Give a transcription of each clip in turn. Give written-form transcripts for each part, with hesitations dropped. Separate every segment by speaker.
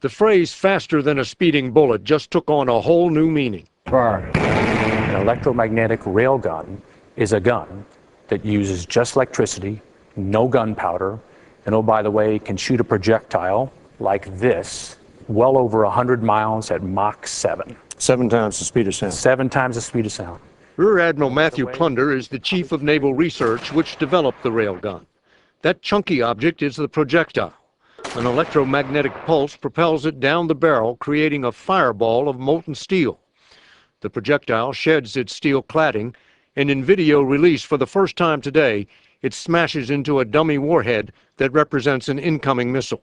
Speaker 1: The phrase faster than a speeding bullet just took on a whole new meaning.
Speaker 2: An electromagnetic railgun is a gun that uses just electricity, no gunpowder, and oh, by the way, can shoot a projectile like this, well over 100 miles at Mach 7.
Speaker 3: 7 times the speed of sound.
Speaker 2: 7 times the speed of sound.
Speaker 1: Rear Admiral Matthew Plunder is the chief of naval research which developed the railgun. That chunky object is the projectile. An electromagnetic pulse propels it down the barrel, creating a fireball of molten steel. The projectile sheds its steel cladding, and in video released for the first time today, it smashes into a dummy warhead that represents an incoming missile.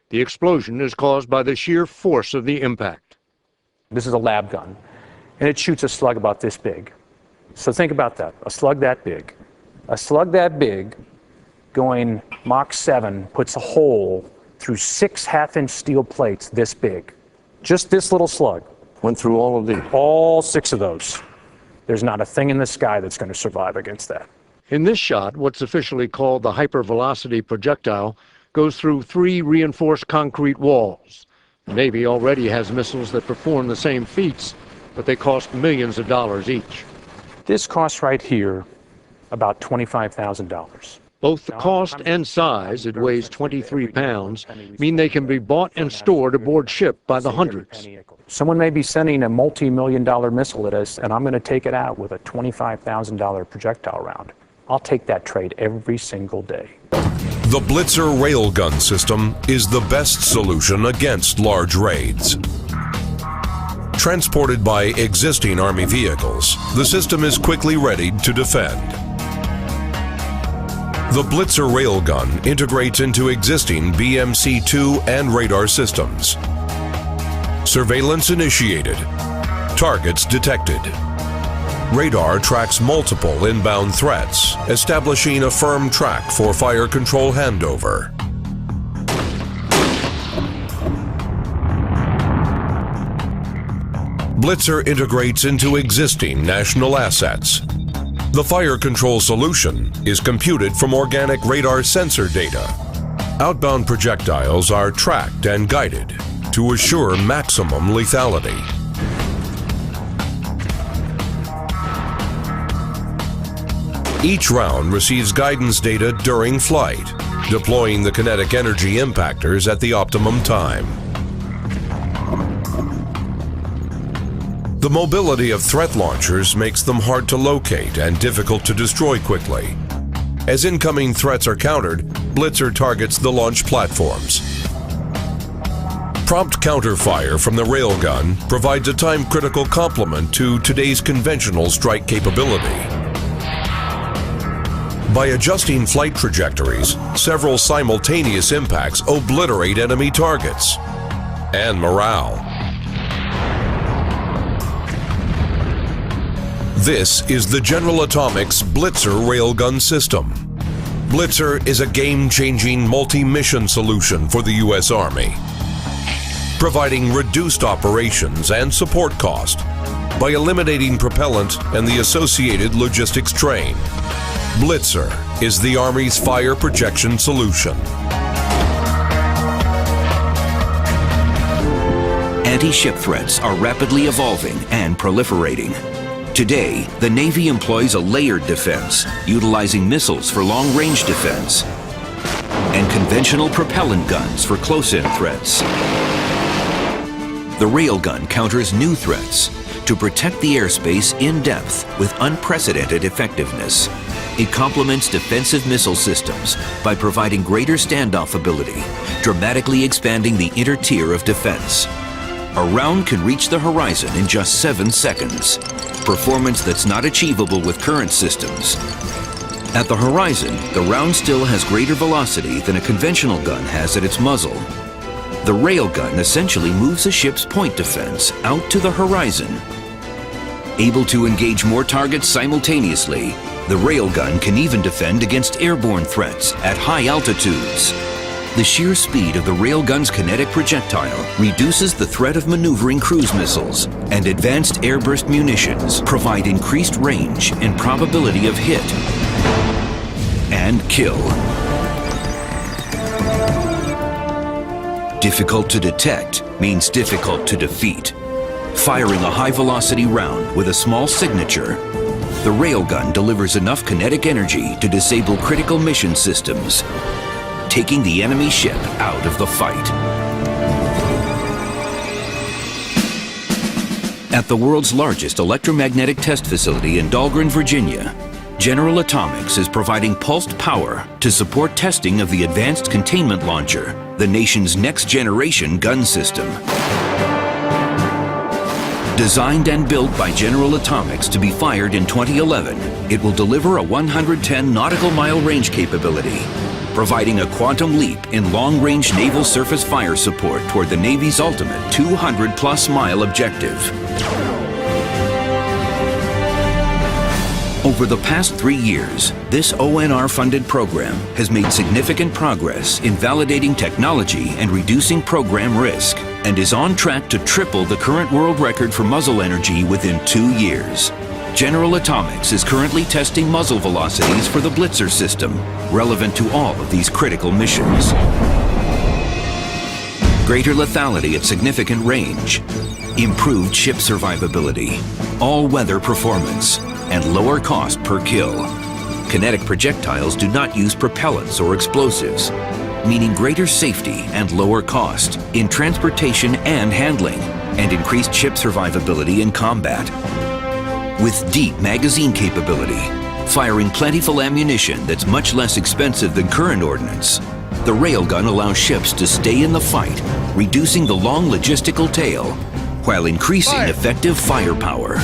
Speaker 1: The explosion is caused by the sheer force of the impact.
Speaker 2: This is a lab gun, and it shoots a slug about this big. So think about that, a slug that big. A slug that big going Mach 7 puts a hole through 6 half-inch steel plates this big. Just this little slug.
Speaker 3: Went through all of these.
Speaker 2: All 6 of those. There's not a thing in the sky that's going to survive against that.
Speaker 1: In this shot, what's officially called the hypervelocity projectile goes through 3 reinforced concrete walls. The Navy already has missiles that perform the same feats, but they cost millions of dollars each.
Speaker 2: This costs right here about $25,000.
Speaker 1: Both the cost and size, it weighs 23 pounds, mean they can be bought and stored aboard ship by the hundreds.
Speaker 2: Someone may be sending a multi-million-dollar missile at us, and I'm going to take it out with a $25,000 projectile round. I'll take that trade every single day.
Speaker 4: The Blitzer railgun system is the best solution against large raids. Transported by existing Army vehicles, the system is quickly readied to defend. The Blitzer railgun integrates into existing BMC-2 and radar systems. Surveillance initiated. Targets detected. Radar tracks multiple inbound threats, establishing a firm track for fire control handover. Blitzer integrates into existing national assets. The fire control solution is computed from organic radar sensor data. Outbound projectiles are tracked and guided to assure maximum lethality. Each round receives guidance data during flight, deploying the kinetic energy impactors at the optimum time. The mobility of threat launchers makes them hard to locate and difficult to destroy quickly. As incoming threats are countered, Blitzer targets the launch platforms. Prompt counterfire from the railgun provides a time-critical complement to today's conventional strike capability. By adjusting flight trajectories, several simultaneous impacts obliterate enemy targets and morale. This is the General Atomics Blitzer railgun system. Blitzer is a game-changing multi-mission solution for the U.S. Army, providing reduced operations and support cost by eliminating propellant and the associated logistics strain. Blitzer is the Army's fire projection solution.
Speaker 5: Anti-ship threats are rapidly evolving and proliferating. Today, the Navy employs a layered defense, utilizing missiles for long-range defense and conventional propellant guns for close-in threats. The railgun counters new threats to protect the airspace in depth with unprecedented effectiveness. It complements defensive missile systems by providing greater standoff ability, dramatically expanding the inner tier of defense. A round can reach the horizon in just 7 seconds, performance that's not achievable with current systems. At the horizon, the round still has greater velocity than a conventional gun has at its muzzle. The railgun essentially moves a ship's point defense out to the horizon. Able to engage more targets simultaneously, the railgun can even defend against airborne threats at high altitudes. The sheer speed of the railgun's kinetic projectile reduces the threat of maneuvering cruise missiles, and advanced airburst munitions provide increased range and probability of hit and kill. Difficult to detect means difficult to defeat. Firing a high-velocity round with a small signature, the railgun delivers enough kinetic energy to disable critical mission systems, taking the enemy ship out of the fight. At the world's largest electromagnetic test facility in Dahlgren, Virginia, General Atomics is providing pulsed power to support testing of the Advanced Containment Launcher, the nation's next-generation gun system. Designed and built by General Atomics to be fired in 2011, it will deliver a 110 nautical mile range capability, providing a quantum leap in long-range naval surface fire support toward the Navy's ultimate 200-plus mile objective. Over the past 3 years, this ONR-funded program has made significant progress in validating technology and reducing program risk, and is on track to triple the current world record for muzzle energy within 2 years. General Atomics is currently testing muzzle velocities for the Blitzer system, relevant to all of these critical missions. Greater lethality at significant range, improved ship survivability, all-weather performance, and lower cost per kill. Kinetic projectiles do not use propellants or explosives, meaning greater safety and lower cost in transportation and handling, and increased ship survivability in combat. With deep magazine capability, firing plentiful ammunition that's much less expensive than current ordnance, the railgun allows ships to stay in the fight, reducing the long logistical tail, while increasing effective firepower.